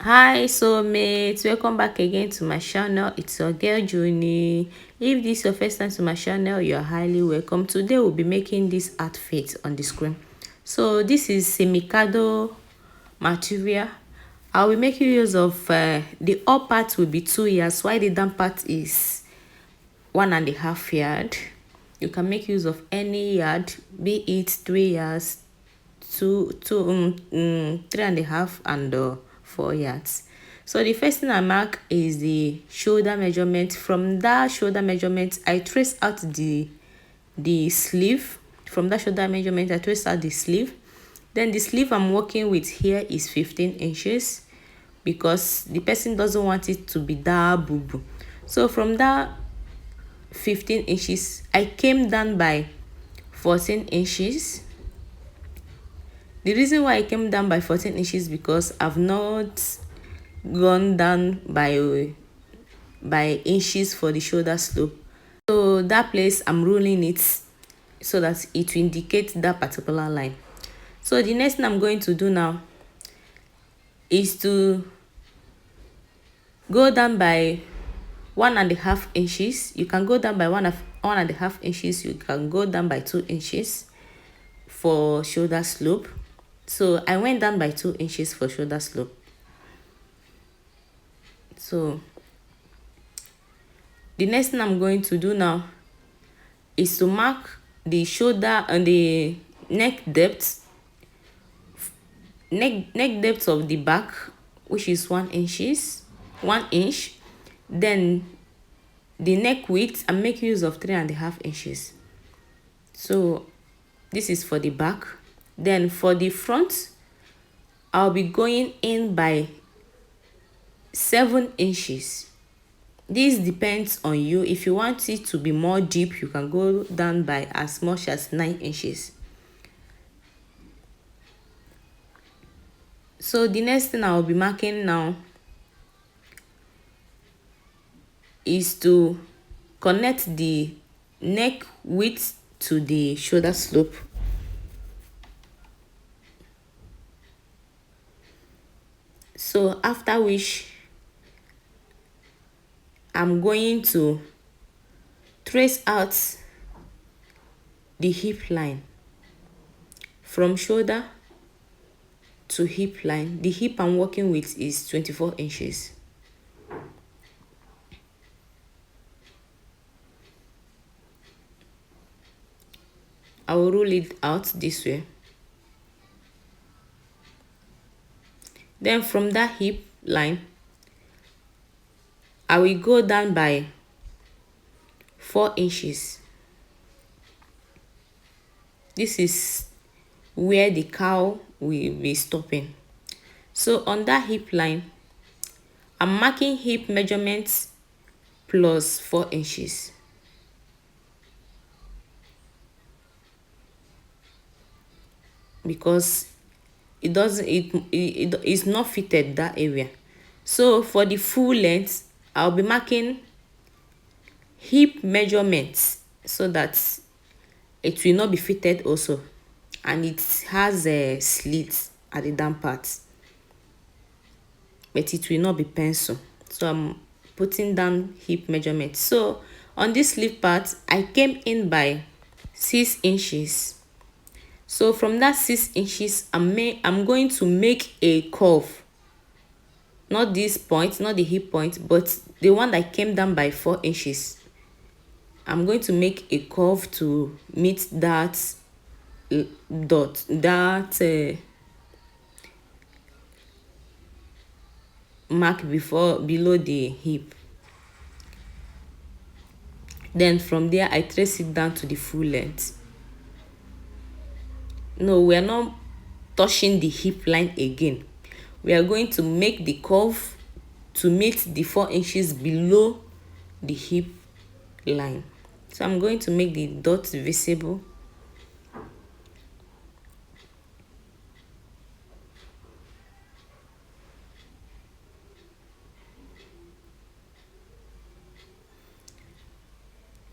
Hi soulmates, welcome back again to my channel. It's your girl Juni. If this is your first time to my channel, you're highly welcome. Today we'll be making this outfit on the screen. So this is semicado material. I'll be making use of the up part will be 2 yards, while the down part is 1.5 yard. You can make use of any yard, be it 3 yards, 3.5 and 4 yards. So the first thing I mark is the shoulder measurement. From that shoulder measurement, I trace out the sleeve. From that shoulder measurement, I trace out the sleeve. Then the sleeve I'm working with here is 15 inches because the person doesn't want it to be that buobuo. So from that 15 inches, I came down by 14 inches. The reason why I came down by 14 inches because I've not gone down by inches for the shoulder slope. So that place I'm ruling it so that it will indicate that particular line. So the next thing I'm going to do now is to go down by 1.5 inches. You can go down by 1.5 inches. You can go down by 2 inches for shoulder slope. So I went down by 2 inches for shoulder slope. So the next thing I'm going to do now is to mark the shoulder and the neck depth of the back, which is 1 inch. Then the neck width, I make use of 3.5 inches. So this is for the back. Then for the front, I'll be going in by 7 inches. This depends on you. If you want it to be more deep, you can go down by as much as 9 inches. So the next thing I'll be marking now is to connect the neck width to the shoulder slope. So after which I'm going to trace out the hip line from shoulder to hip line. The hip I'm working with is 24 inches. I will roll it out this way. Then from that hip line, I will go down by 4 inches. This is where the cow will be stopping. So on that hip line, I'm marking hip measurements plus 4 inches. Because it's not fitted that area. So for the full length, I'll be marking hip measurements so that it will not be fitted also, and it has a slit at the down part, but it will not be pencil. So I'm putting down hip measurements. So on this sleeve part, I came in by 6 inches. So from that 6 inches, I'm going to make a curve. Not this point, not the hip point, but the one that came down by 4 inches. I'm going to make a curve to meet that dot, that mark below the hip. Then from there, I trace it down to the full length. No, we are not touching the hip line again. We are going to make the curve to meet the 4 inches below the hip line. So I'm going to make the dot visible.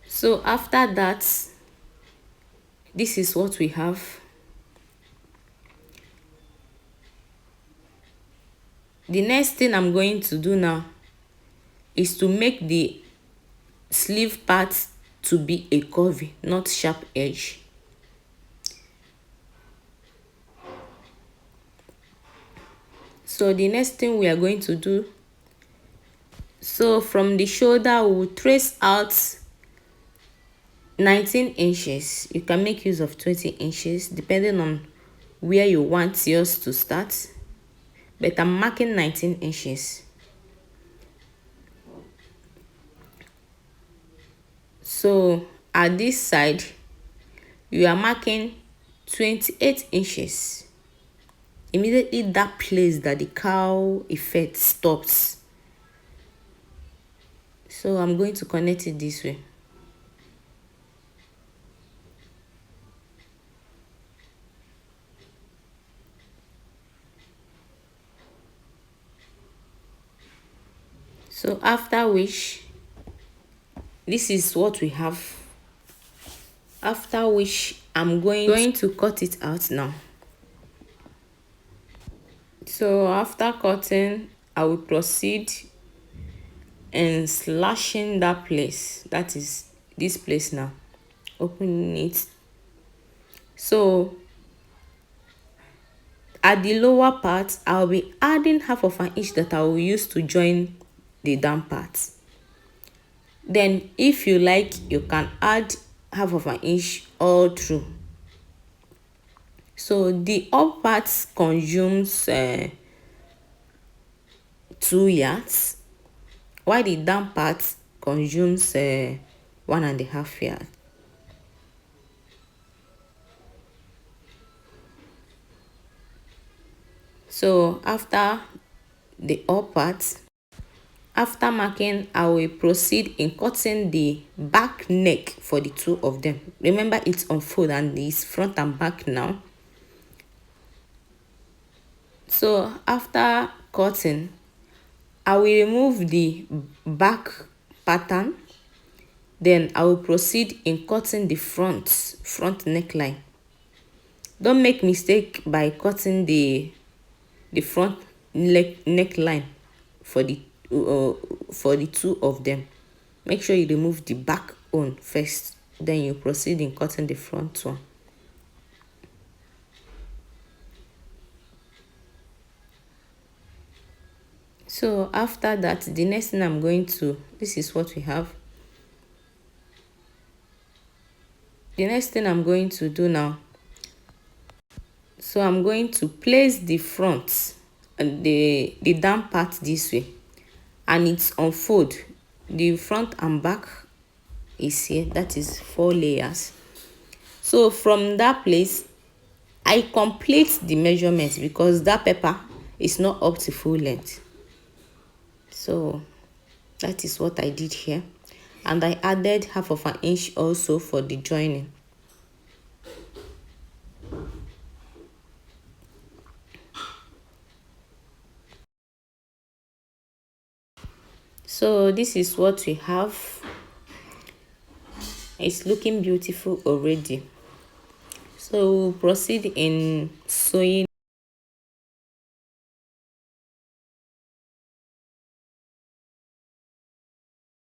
So after that, this is what we have. The next thing I'm going to do now is to make the sleeve part to be a curvy, not sharp edge. So the next thing we are going to do, so from the shoulder we'll trace out 19 inches. You can make use of 20 inches depending on where you want yours to start, but I'm marking 19 inches. So at this side you are marking 28 inches. Immediately that place that the cow effect stops. So I'm going to connect it this way. So after which, this is what we have. After which I'm going to cut it out now. So after cutting, I will proceed and slashing that place, that is this place now, opening it. So at the lower part I'll be adding half of an inch that I will use to join the down part. Then if you like, you can add half of an inch all through. So the up part consumes 2 yards, while the down part consumes 1.5 yards. So after the up part, after marking, I will proceed in cutting the back neck for the two of them. Remember, it's on fold and it's front and back now. So after cutting, I will remove the back pattern. Then I will proceed in cutting the front neckline. Don't make mistake by cutting the front neckline for the two of them. Make sure you remove the back one first, then you proceed in cutting the front one. So after that, the next thing I'm going to, this is what we have. The next thing I'm going to do now, so I'm going to place the front and the down part this way, and it's unfold. The front and back is here, that is 4 layers. So from that place I complete the measurement because that paper is not up to full length. So that is what I did here, and I added half of an inch also for the joining. So this is what we have. It's looking beautiful already. So we'll proceed in sewing.